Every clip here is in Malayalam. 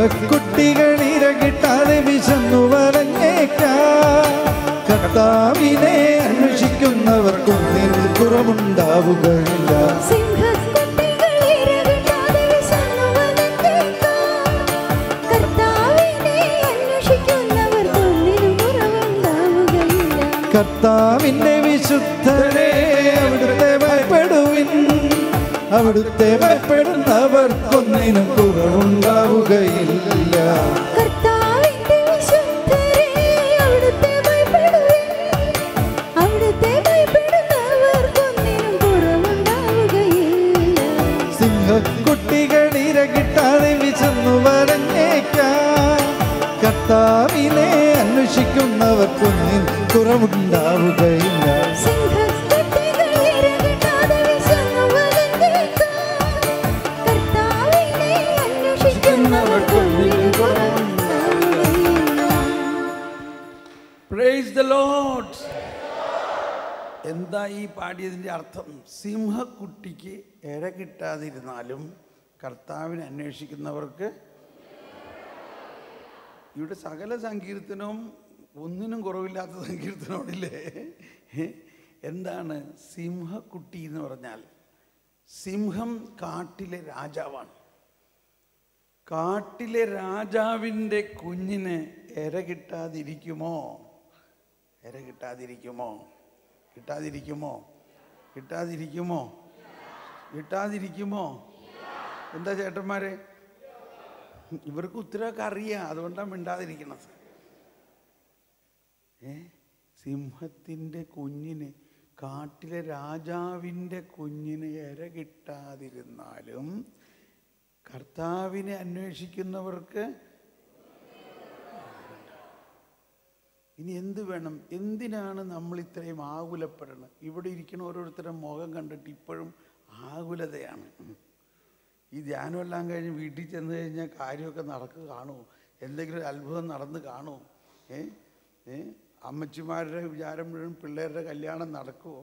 സിംഹക്കുട്ടികൾ ഇരകിട്ടാതെ വിശന്നു വലഞ്ഞേക്കാം. കർത്താവിനെ അന്വേഷിക്കുന്നവർക്കൊന്നിനും കുറവുണ്ടാവുകയില്ല. കർത്താവിന്റെ വിശുദ്ധരെ അവിടുത്തെ ഭയപ്പെടുവിൻ. അവിടുത്തെ ഭയപ്പെടുന്നവർക്കൊന്നിനും കുറവുണ്ടാവുകയില്ല. സിംഹക്കുട്ടികൾ ഇരകിട്ടാതെ വിശന്നു വലഞ്ഞേക്കാം. കർത്താവിനെ അന്വേഷിക്കുന്നവർക്കൊന്നിനും കുറവുണ്ടാവുകയില്ല. Praise the Lord. എന്താ ഈ പാടിയതിൻ്റെ അർത്ഥം? സിംഹക്കുട്ടിക്ക് ഇര കിട്ടാതിരുന്നാലും കർത്താവിനെ അന്വേഷിക്കുന്നവർക്ക്. ഇവിടെ സകല സങ്കീർത്തനവും ഒന്നിനും കുറവില്ലാത്ത സങ്കീർത്തനോടില്ലേ? എന്താണ് സിംഹക്കുട്ടി എന്ന് പറഞ്ഞാൽ? സിംഹം കാട്ടിലെ രാജാവാണ്. കാട്ടിലെ രാജാവിൻ്റെ കുഞ്ഞിന് ഇര കിട്ടാതിരിക്കുമോ? ഇര കിട്ടാതിരിക്കുമോ? കിട്ടാതിരിക്കുമോ? കിട്ടാതിരിക്കുമോ? കിട്ടാതിരിക്കുമോ? എന്താ ചേട്ടന്മാരെ? ഇവർക്ക് ഉത്തരവൊക്കെ അറിയാം, അതുകൊണ്ടാണ് മിണ്ടാതിരിക്കണത്. സിംഹത്തിൻ്റെ കുഞ്ഞിന്, കാട്ടിലെ രാജാവിൻ്റെ കുഞ്ഞിന് ഇര കിട്ടാതിരുന്നാലും കർത്താവിനെ അന്വേഷിക്കുന്നവർക്ക് ഇനി എന്ത് വേണം? എന്തിനാണ് നമ്മൾ ഇത്രയും ആകുലപ്പെടണം? ഇവിടെ ഇരിക്കുന്ന ഓരോരുത്തരുടെ മുഖം കണ്ടിട്ട് ഇപ്പോഴും ആകുലതയാണ്. ഈ ധ്യാനമെല്ലാം കഴിഞ്ഞ് വീട്ടിൽ ചെന്ന് കഴിഞ്ഞാൽ കാര്യമൊക്കെ നടക്കുക കാണുമോ? എന്തെങ്കിലും ഒരു അത്ഭുതം നടന്ന് കാണുമോ? അമ്മച്ചിമാരുടെ വിചാരം മുഴുവൻ പിള്ളേരുടെ കല്യാണം നടക്കുമോ?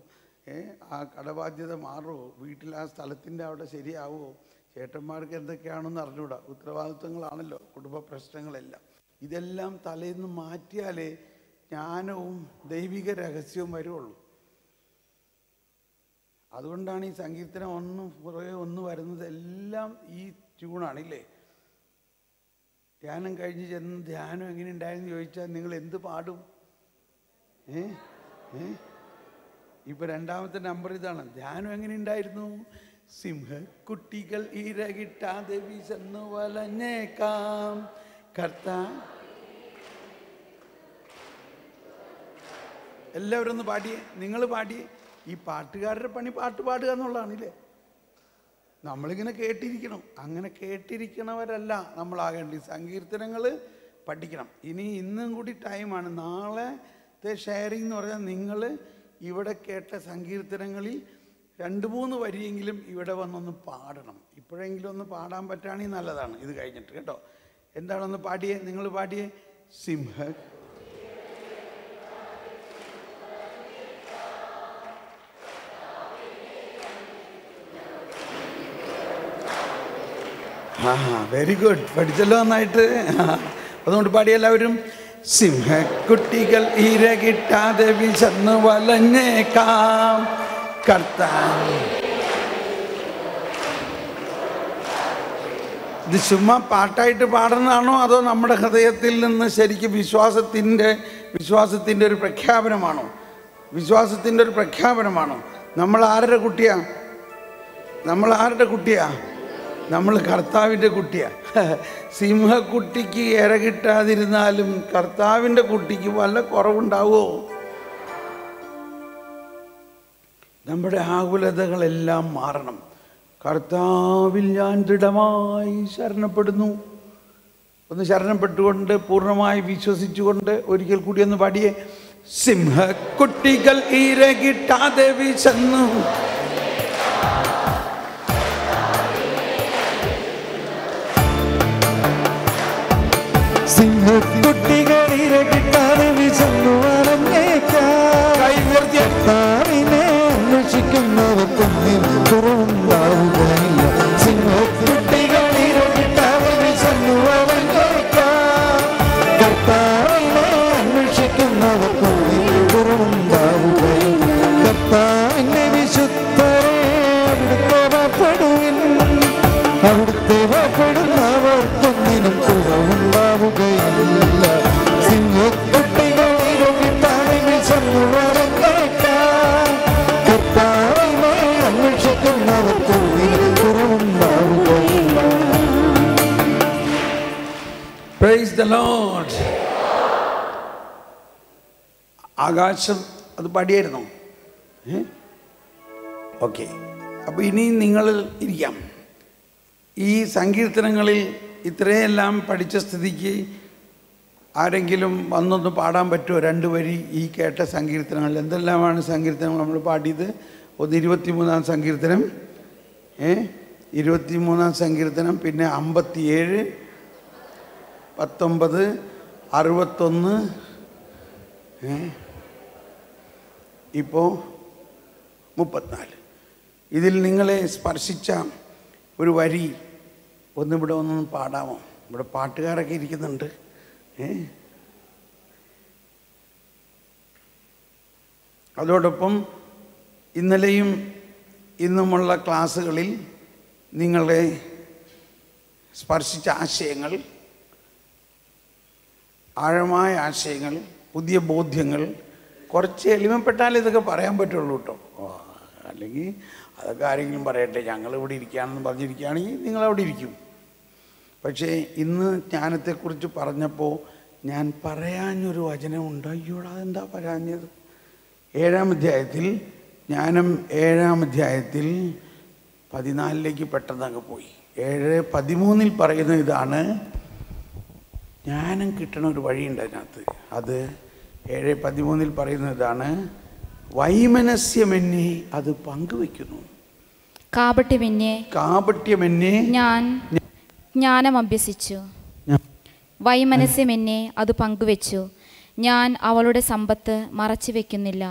ആ കടബാധ്യത മാറുമോ? വീട്ടിൽ ആ സ്ഥലത്തിൻ്റെ അവിടെ ശരിയാവുമോ? ചേട്ടന്മാർക്ക് എന്തൊക്കെയാണെന്ന് അറിഞ്ഞൂടാ. ഉത്തരവാദിത്വങ്ങളാണല്ലോ കുടുംബ പ്രശ്നങ്ങളെല്ലാം. ഇതെല്ലാം തലേന്ന് മാറ്റിയാലേ ജ്ഞാനവും ദൈവിക രഹസ്യവും വരുള്ളൂ. അതുകൊണ്ടാണ് ഈ സങ്കീർത്തനം ഒന്ന് വരുന്നത്. എല്ലാം ഈ ട്യൂണാണില്ലേ? ധ്യാനം കഴിഞ്ഞ് ചെന്ന് ധ്യാനം എങ്ങനെ ഉണ്ടായെന്ന് ചോദിച്ചാൽ നിങ്ങൾ എന്ത് പാടും? ഇപ്പൊ രണ്ടാമത്തെ നമ്പർ ഇതാണ്. ധ്യാനം എങ്ങനെ ഉണ്ടായിരുന്നു? സിംഹക്കുട്ടികൾ ഇരകിട്ടാതെ വിശന്നു വലഞ്ഞേക്കാം. എല്ലാവരും ഒന്ന് പാടിയേ. നിങ്ങൾ പാടിയേ. ഈ പാട്ടുകാരുടെ പണി പാട്ട് പാടുക എന്നുള്ളതാണില്ലേ? നമ്മളിങ്ങനെ കേട്ടിരിക്കണം. അങ്ങനെ കേട്ടിരിക്കണവരല്ല നമ്മളാകേണ്ടി. സങ്കീർത്തനങ്ങൾ പഠിക്കണം. ഇന്നും കൂടി ടൈമാണ്. നാളത്തെ ഷെയറിംഗ് എന്ന് പറഞ്ഞാൽ നിങ്ങൾ ഇവിടെ കേട്ട സങ്കീർത്തനങ്ങളിൽ 2-3 വരിയെങ്കിലും ഇവിടെ വന്നൊന്ന് പാടണം. ഇപ്പോഴെങ്കിലും ഒന്ന് പാടാൻ പറ്റുകയാണെങ്കിൽ നല്ലതാണ്. ഇത് കഴിഞ്ഞിട്ട് കേട്ടോ. എന്താണെന്ന് പാടിയേ? നിങ്ങൾ പാടിയേ. സിംഹ വെരി ഗുഡ്. പഠിച്ചല്ലോ നന്നായിട്ട്. അതുകൊണ്ട് പാടിയ എല്ലാവരും. സിംഹക്കുട്ടികൾ ഇര കിട്ടാതെ വിശന്നു വലഞ്ഞേക്കാം. കർത്താവ്. ഇത് ചുമ്മാ പാട്ടായിട്ട് പാടുന്നതാണോ അതോ നമ്മുടെ ഹൃദയത്തിൽ നിന്ന് ശരിക്കും വിശ്വാസത്തിൻ്റെ ഒരു പ്രഖ്യാപനമാണോ? വിശ്വാസത്തിൻ്റെ ഒരു പ്രഖ്യാപനമാണോ? നമ്മൾ ആരുടെ കുട്ടിയാ? നമ്മൾ കർത്താവിൻ്റെ കുട്ടിയാ. സിംഹക്കുട്ടിക്ക് ഇര കിട്ടാതിരുന്നാലും കർത്താവിൻ്റെ കുട്ടിക്ക് വല്ല കുറവുണ്ടാവുമോ? നമ്മുടെ ആകുലതകളെല്ലാം മാറണം. കർത്താവിൽ ഞാൻ ദൃഢമായി ശരണപ്പെടുന്നു. ഒന്ന് ശരണപ്പെട്ടുകൊണ്ട് പൂർണ്ണമായി വിശ്വസിച്ചുകൊണ്ട് ഒരിക്കൽ കൂടി ഒന്ന് പാടിയേ. സിംഹക്കുട്ടികൾ ഇര കിട്ടാതെ വിശന്നു. സിംഹക്കുട്ടികൾ ഇര കിട്ടാതെ വിശന്നു വലഞ്ഞേക്കാം. കർത്താവിനെ അന്വേഷിക്കുന്നവർക്കൊന്നിനും കുറവുണ്ടാവുകയില്ല. സിംഹക്കുട്ടികൾ ഇര കിട്ടാതെ വിശന്നു വലഞ്ഞേക്കാം. the Lord. ആകാശം അത് പാടിയായിരുന്നോ? ഓക്കെ. അപ്പോൾ ഇനി നിങ്ങൾ ഇരിക്കാം. ഈ സങ്കീർത്തനങ്ങളിൽ ഇത്രയെല്ലാം പഠിച്ച സ്ഥിതിക്ക് ആരെങ്കിലും വന്നൊന്ന് പാടാൻ പറ്റുമോ? 2 വരി ഈ കേട്ട സങ്കീർത്തനങ്ങൾ. എന്തെല്ലാമാണ് സങ്കീർത്തനങ്ങൾ നമ്മൾ പാടിയത്? ഒന്ന് 23-ാം സങ്കീർത്തനം, 23-ാം സങ്കീർത്തനം, പിന്നെ 57, 19, 61, ഇപ്പോൾ 34. ഇതിൽ നിങ്ങളെ സ്പർശിച്ച ഒരു വരി ഒന്നിവിടെ ഒന്നും പാടാമോ? ഇവിടെ പാട്ടുകാരൊക്കെ ഇരിക്കുന്നുണ്ട്. അതോടൊപ്പം ഇന്നലെയും ഇന്നുമുള്ള ക്ലാസ്സുകളിൽ നിങ്ങളെ സ്പർശിച്ച ആശയങ്ങൾ, ആഴമായ ആശയങ്ങൾ, പുതിയ ബോധ്യങ്ങൾ, കുറച്ച് എളിമപ്പെട്ടാലേ ഇതൊക്കെ പറയാൻ പറ്റുള്ളൂ കേട്ടോ. അല്ലെങ്കിൽ അതൊക്കെ ആരെങ്കിലും പറയട്ടെ, ഞങ്ങളിവിടെ ഇരിക്കുകയാണെന്ന് പറഞ്ഞിരിക്കുകയാണെങ്കിൽ നിങ്ങളവിടെ ഇരിക്കും. പക്ഷേ ഇന്ന് ജ്ഞാനത്തെക്കുറിച്ച് പറഞ്ഞപ്പോൾ ഞാൻ പറയാഞ്ഞൊരു വചനമുണ്ട്. അയ്യോടാ, അതെന്താ പറയാഞ്ഞത്? 7-ാം അധ്യായത്തിൽ, ജ്ഞാനം 7-ാം അധ്യായത്തിൽ 14-ലേക്ക് പെട്ടെന്നങ്ങ് പോയി. 7:13 പറയുന്ന ഇതാണ്. ജ്ഞാനം കിട്ടണ ഒരു വഴിയുണ്ട് അതിനകത്ത്. അത് 7:13 പറയുന്ന ഇതാണ്. വൈമനസ്യമെന്നെ അത് പങ്കുവെക്കുന്നു. കാപട്യമെന്നെ ഞാൻ ജ്ഞാനം അഭ്യസിച്ചു, വൈമനസ്യമെന്നെ അത് പങ്കുവെച്ചു. ഞാൻ അവളുടെ സമ്പത്ത് മറച്ചു വെക്കുന്നില്ല.